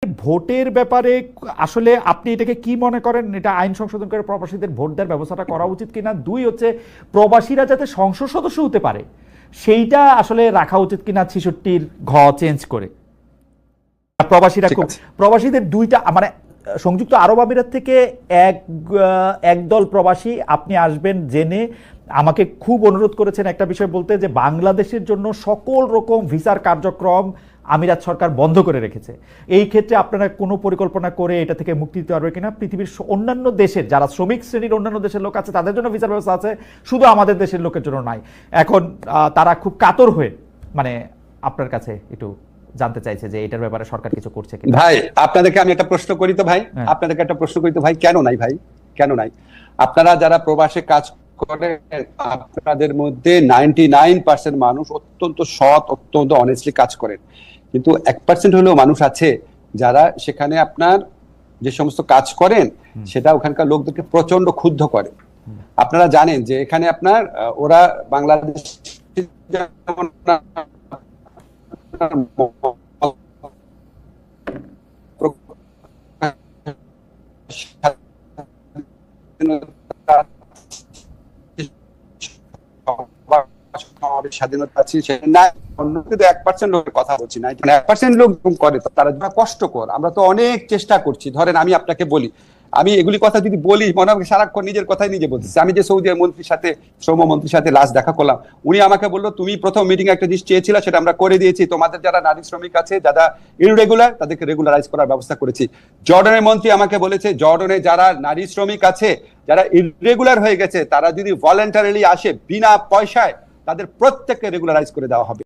ভোটের ব্যাপারে আসলে আপনি এটাকে কি মনে করেন, এটা আইন সংশোধন করে প্রবাসীদের ভোট দেওয়ার ব্যবস্থাটা করা উচিত কিনা? দুই হচ্ছে প্রবাসীরা যাতে সংসদ সদস্য হতে পারে সেইটা আসলে রাখা উচিত কিনা 66 ঘ চেঞ্জ করে। প্রবাসীরা খুব প্রবাসীদের দুইটা মানে সংযুক্ত আরব আমিরাত থেকে একদল প্রবাসী আপনি আসবেন জেনে আমাকে খুব অনুরোধ করেছেন একটা বিষয় বলতে, যে বাংলাদেশের জন্য সকল রকম ভিসার কার্যক্রম আমিরাত সরকার বন্ধ করে রেখেছে। এই ক্ষেত্রে আপনারা কোনো পরিকল্পনা করে এটা থেকে মুক্তি দিতে পারবে কিনা? পৃথিবীর অন্যান্য দেশের যারা শ্রমিক শ্রেণীর অন্যান্য দেশের লোক আছে তাদের জন্য ভিসার ব্যবস্থা আছে, শুধু আমাদের দেশের লোকের জন্য নাই। এখন তারা খুব কাতর হয়ে মানে আপনার কাছে একটু জানতে চাইছে যে এটার ব্যাপারে সরকার কিছু করছে কিনা। ভাই আপনাদেরকে আমি একটা প্রশ্ন করি তো ভাই, কেন নাই ভাই, কেন নাই? আপনারা যারা প্রবাসে কাজ করে আপনাদের মধ্যে 99% মানুষ অত্যন্ত সৎ, অত্যন্ত অনেস্টলি কাজ করেন, কিন্তু 1% হলেও মানুষ আছে যারা সেখানে আপনার যে সমস্ত কাজ করেন সেটা ওখানকার লোকদেরকে প্রচন্ড ক্ষুব্ধ করে। আপনারা জানেন যে এখানে আপনার ওরা বাংলাদেশ স্বাধীনতা আছে না, অন্য কিন্তু 1% লোকের কথা বলছি না, 1% লোক করে তারা কষ্টকর। আমরা তো অনেক চেষ্টা করছি। ধরেন আমি আপনাকে বলি, আমি এগুলি কথা যদি বলি মনে হবে সারাক্ষণ নিজের কথাই নিজে বলতেছি। আমি যে সৌদি মন্ত্রীর সাথে, শ্রম মন্ত্রীর সাথে লাস্ট দেখা করলাম, উনি আমাকে বললো তুমি প্রথম মিটিং একটা জিনিস চেয়েছিলে সেটা আমরা করে দিয়েছি, তোমাদের যারা নারী শ্রমিক আছে যারা ইররেগুলার তাদেরকে রেগুলারাইজ করার ব্যবস্থা করেছি। জর্ডানের মন্ত্রী আমাকে বলেছে জর্ডনে যারা নারী শ্রমিক আছে যারা ইররেগুলার হয়ে গেছে তারা যদি ভলেন্টারিলি আসে বিনা পয়সায় তাদের প্রত্যেককে রেগুলারাইজ করে দেওয়া হবে।